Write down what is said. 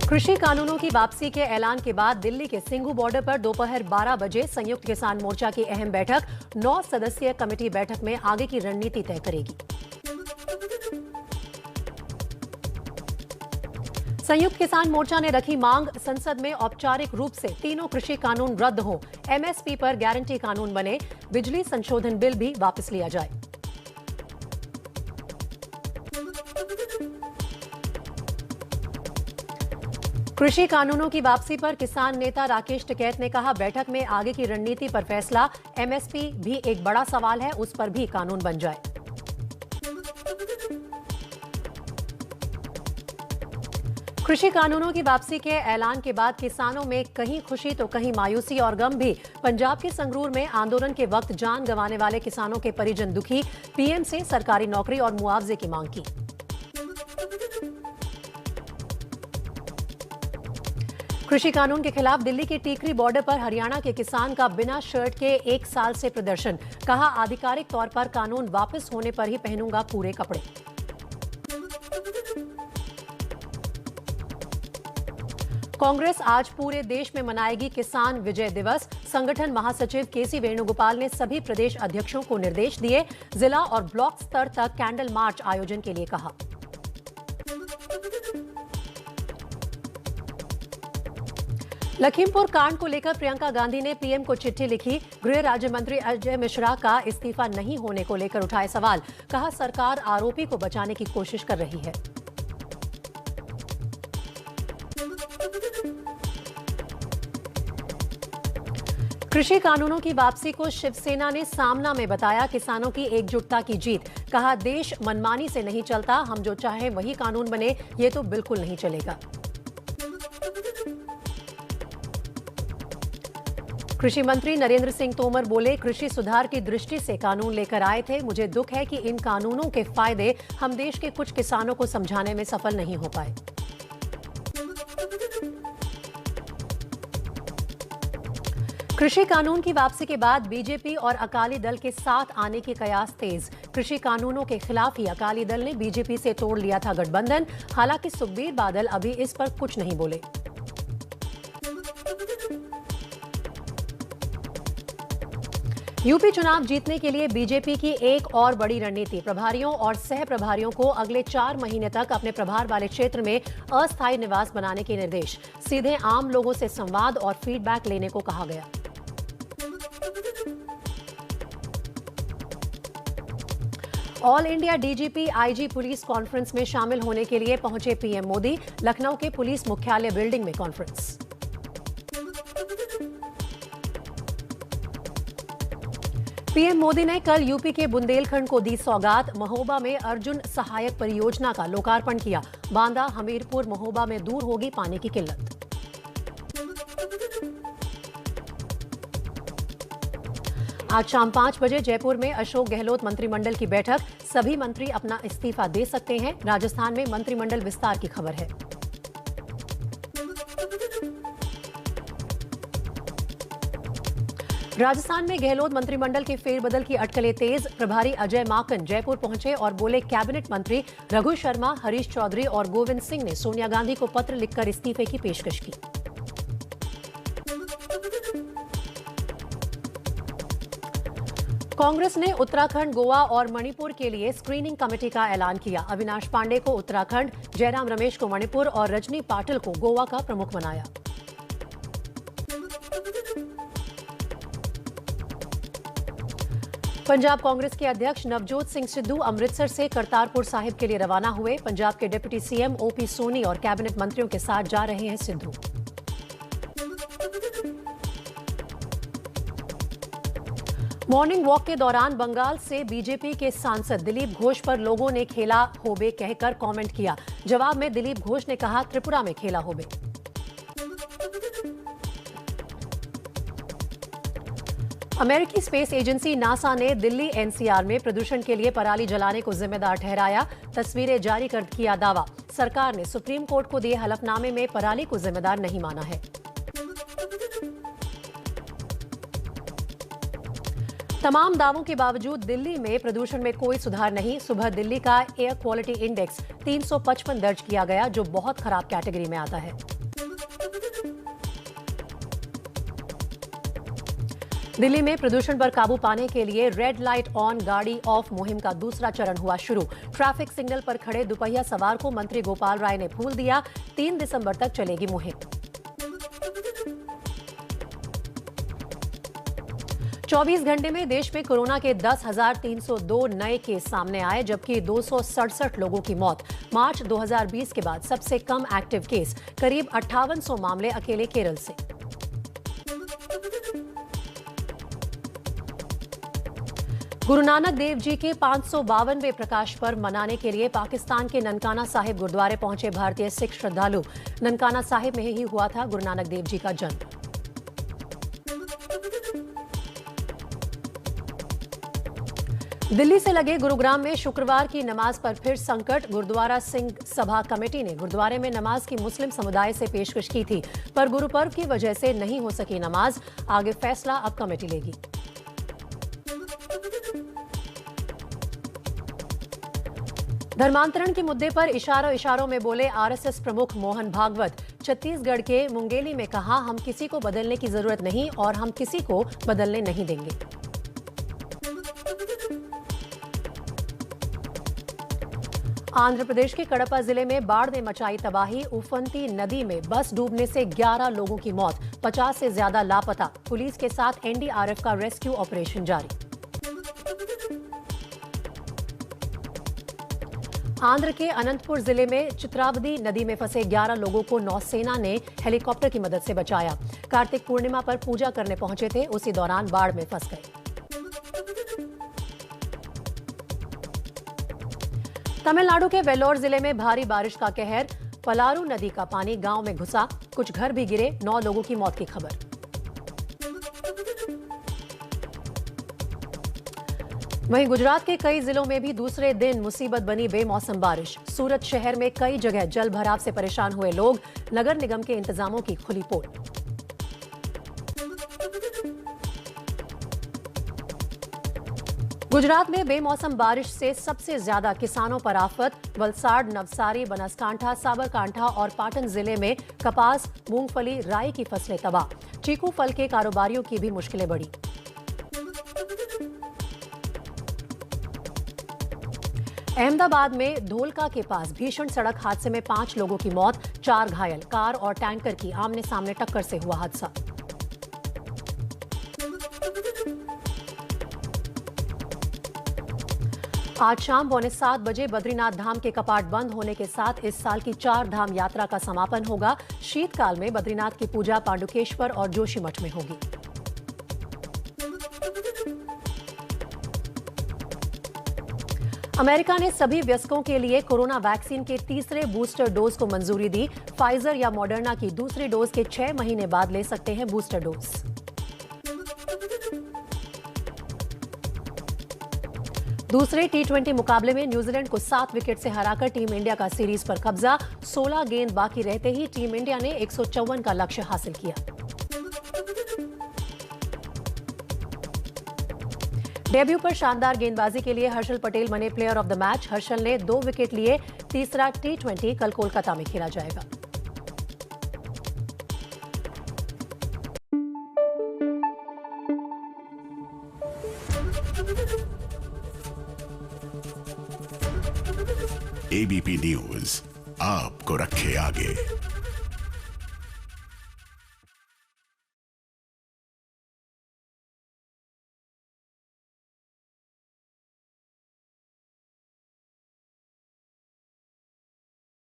कृषि कानूनों की वापसी के ऐलान के बाद दिल्ली के सिंघू बॉर्डर पर दोपहर 12 बजे संयुक्त किसान मोर्चा की अहम बैठक 9 सदस्यीय कमेटी बैठक में आगे की रणनीति तय करेगी। संयुक्त किसान मोर्चा ने रखी मांग, संसद में औपचारिक रूप से तीनों कृषि कानून रद्द हो, एमएसपी पर गारंटी कानून बने, बिजली संशोधन बिल भी वापस लिया जाए। कृषि कानूनों की वापसी पर किसान नेता राकेश टिकैत ने कहा, बैठक में आगे की रणनीति पर फैसला, एमएसपी भी एक बड़ा सवाल है, उस पर भी कानून बन जाए। कृषि कानूनों की वापसी के ऐलान के बाद किसानों में कहीं खुशी तो कहीं मायूसी और गम भी। पंजाब के संगरूर में आंदोलन के वक्त जान गंवाने वाले किसानों के परिजन दुखी, पीएम से सरकारी नौकरी और मुआवजे की मांग की। कृषि कानून के खिलाफ दिल्ली के टीकरी बॉर्डर पर हरियाणा के किसान का बिना शर्ट के 1 साल से प्रदर्शन, कहा आधिकारिक तौर पर कानून वापस होने पर ही पहनूंगा पूरे कपड़े। कांग्रेस आज पूरे देश में मनाएगी किसान विजय दिवस। संगठन महासचिव केसी वेणुगोपाल ने सभी प्रदेश अध्यक्षों को निर्देश दिए, जिला और ब्लॉक स्तर तक कैंडल मार्च आयोजन के लिए कहा। लखीमपुर कांड को लेकर प्रियंका गांधी ने पीएम को चिट्ठी लिखी। गृह राज्य मंत्री अजय मिश्रा का इस्तीफा नहीं होने को लेकर उठाए सवाल, कहा सरकार आरोपी को बचाने की कोशिश कर रही है। कृषि कानूनों की वापसी को शिवसेना ने सामना में बताया किसानों की एकजुटता की जीत, कहा देश मनमानी से नहीं चलता, हम जो चाहें वही कानून बने, ये तो बिल्कुल नहीं चलेगा। कृषि मंत्री नरेंद्र सिंह तोमर बोले, कृषि सुधार की दृष्टि से कानून लेकर आए थे, मुझे दुख है कि इन कानूनों के फायदे हम देश के कुछ किसानों को समझाने में सफल नहीं हो पाए। कृषि कानून की वापसी के बाद बीजेपी और अकाली दल के साथ आने की कयास तेज। कृषि कानूनों के खिलाफ ही अकाली दल ने बीजेपी से तोड़ लिया था गठबंधन, हालांकि सुखबीर बादल अभी इस पर कुछ नहीं बोले। यूपी चुनाव जीतने के लिए बीजेपी की एक और बड़ी रणनीति, प्रभारियों और सह प्रभारियों को अगले 4 महीने तक अपने प्रभार वाले क्षेत्र में अस्थायी निवास बनाने के निर्देश, सीधे आम लोगों से संवाद और फीडबैक लेने को कहा गया। All India DGP IG police conference में शामिल होने के लिए पहुंचे पीएम मोदी, लखनऊ के पुलिस मुख्यालय बिल्डिंग में कॉन्फ्रेंस। पीएम मोदी ने कल यूपी के बुंदेलखंड को दी सौगात, महोबा में अर्जुन सहायक परियोजना का लोकार्पण किया, बांदा हमीरपुर महोबा में दूर होगी पानी की किल्लत। आज शाम 5 बजे जयपुर में अशोक गहलोत मंत्रिमंडल की बैठक, सभी मंत्री अपना इस्तीफा दे सकते हैं, राजस्थान में मंत्रिमंडल विस्तार की खबर है। राजस्थान में गहलोत मंत्रिमंडल के फेरबदल की अटकलें तेज, प्रभारी अजय माकन जयपुर पहुंचे और बोले, कैबिनेट मंत्री रघु शर्मा, हरीश चौधरी और गोविंद सिंह ने सोनिया गांधी को पत्र लिखकर इस्तीफे की पेशकश की। कांग्रेस ने उत्तराखंड, गोवा और मणिपुर के लिए स्क्रीनिंग कमेटी का ऐलान किया। अविनाश पांडे को उत्तराखंड, जयराम रमेश को मणिपुर और रजनी पाटिल को गोवा का प्रमुख बनाया। पंजाब कांग्रेस के अध्यक्ष नवजोत सिंह सिद्धू अमृतसर से करतारपुर साहिब के लिए रवाना हुए। पंजाब के डिप्टी सीएम ओपी सोनी और कैबिनेट मंत्रियों के साथ जा रहे हैं सिद्धू। मॉर्निंग वॉक के दौरान बंगाल से बीजेपी के सांसद दिलीप घोष पर लोगों ने खेला होबे कहकर कमेंट किया। जवाब में दिलीप घोष ने कहा, त्रिपुरा में खेला होबे। अमेरिकी स्पेस एजेंसी नासा ने दिल्ली एनसीआर में प्रदूषण के लिए पराली जलाने को जिम्मेदार ठहराया। तस्वीरें जारी कर किया दावा, सरकार ने सुप्रीम कोर्ट को दिए हलफनामे में पराली को जिम्मेदार नहीं माना है। तमाम दावों के बावजूद दिल्ली में प्रदूषण में कोई सुधार नहीं। सुबह दिल्ली का एयर क्वालिटी इंडेक्स 355 दर्ज किया गया, जो बहुत खराब कैटेगरी में आता है। दिल्ली में प्रदूषण पर काबू पाने के लिए रेड लाइट ऑन गाड़ी ऑफ मुहिम का दूसरा चरण हुआ शुरू। ट्रैफिक सिग्नल पर खड़े दुपहिया सवार को मंत्री गोपाल राय ने फूल दिया। 3 दिसंबर तक चलेगी मुहिम। 24 घंटे में देश में कोरोना के 10,302 नए केस सामने आए, जबकि 267 लोगों की मौत। मार्च 2020 के बाद सबसे कम एक्टिव केस, करीब 5800 मामले अकेले केरल से। गुरु नानक देव जी के 552वें प्रकाश पर्व मनाने के लिए पाकिस्तान के ननकाना साहिब गुरुद्वारे पहुंचे भारतीय सिख श्रद्धालु। ननकाना साहिब में ही हुआ था गुरु नानक देव जी का जन्म। दिल्ली से लगे गुरुग्राम में शुक्रवार की नमाज पर फिर संकट। गुरुद्वारा सिंह सभा कमेटी ने गुरुद्वारे में नमाज की मुस्लिम समुदाय से पेशकश की थी, पर गुरुपर्व की वजह से नहीं हो सकी नमाज। आगे फैसला अब कमेटी लेगी। धर्मांतरण के मुद्दे पर इशारों में बोले आरएसएस प्रमुख मोहन भागवत। छत्तीसगढ़ के मुंगेली में कहा, हम किसी को बदलने की जरूरत नहीं और हम किसी को बदलने नहीं देंगे। आंध्र प्रदेश के कड़पा जिले में बाढ़ ने मचाई तबाही। उफनती नदी में बस डूबने से 11 लोगों की मौत, 50 से ज्यादा लापता। पुलिस के साथ एनडीआरएफ का रेस्क्यू ऑपरेशन जारी। आंध्र के अनंतपुर जिले में चित्रावदी नदी में फंसे 11 लोगों को नौसेना ने हेलीकॉप्टर की मदद से बचाया। कार्तिक पूर्णिमा पर पूजा करने पहुंचे थे, उसी दौरान बाढ़ में फंस गए। तमिलनाडु के वेल्लोर जिले में भारी बारिश का कहर। पलारू नदी का पानी गांव में घुसा, कुछ घर भी गिरे। 9 लोगों की मौत की खबर। वहीं गुजरात के कई जिलों में भी दूसरे दिन मुसीबत बनी बेमौसम बारिश। सूरत शहर में कई जगह जल भराव से परेशान हुए लोग। नगर निगम के इंतजामों की खुली पोल। गुजरात में बेमौसम बारिश से सबसे ज्यादा किसानों पर आफत। वलसाड, नवसारी, बनासकांठा, साबरकांठा और पाटन जिले में कपास, मूंगफली, राई की फसलें तबाह। चीकू फल के कारोबारियों की भी मुश्किलें बढ़ी। अहमदाबाद में धोलका के पास भीषण सड़क हादसे में 5 लोगों की मौत, 4 घायल। कार और टैंकर की आमने सामने टक्कर से हुआ हादसा। आज शाम 6:45 बजे बद्रीनाथ धाम के कपाट बंद होने के साथ इस साल की 4 धाम यात्रा का समापन होगा। शीतकाल में बद्रीनाथ की पूजा पांडुकेश्वर और जोशीमठ में होगी। अमेरिका ने सभी वयस्कों के लिए कोरोना वैक्सीन के तीसरे बूस्टर डोज को मंजूरी दी। फाइजर या मॉडर्ना की दूसरी डोज के 6 महीने बाद ले सकते हैं बूस्टर डोज। दूसरे T20 मुकाबले में न्यूजीलैंड को 7 विकेट से हराकर टीम इंडिया का सीरीज पर कब्जा। 16 गेंद बाकी रहते ही टीम इंडिया ने 154 का लक्ष्य हासिल किया। डेब्यू पर शानदार गेंदबाजी के लिए हर्षल पटेल बने player of the match. Harshal ने 2 विकेट लिए। तीसरा T20 कल कोलकाता में खेला जाएगा। एबीपी न्यूज आपको रखे आगे।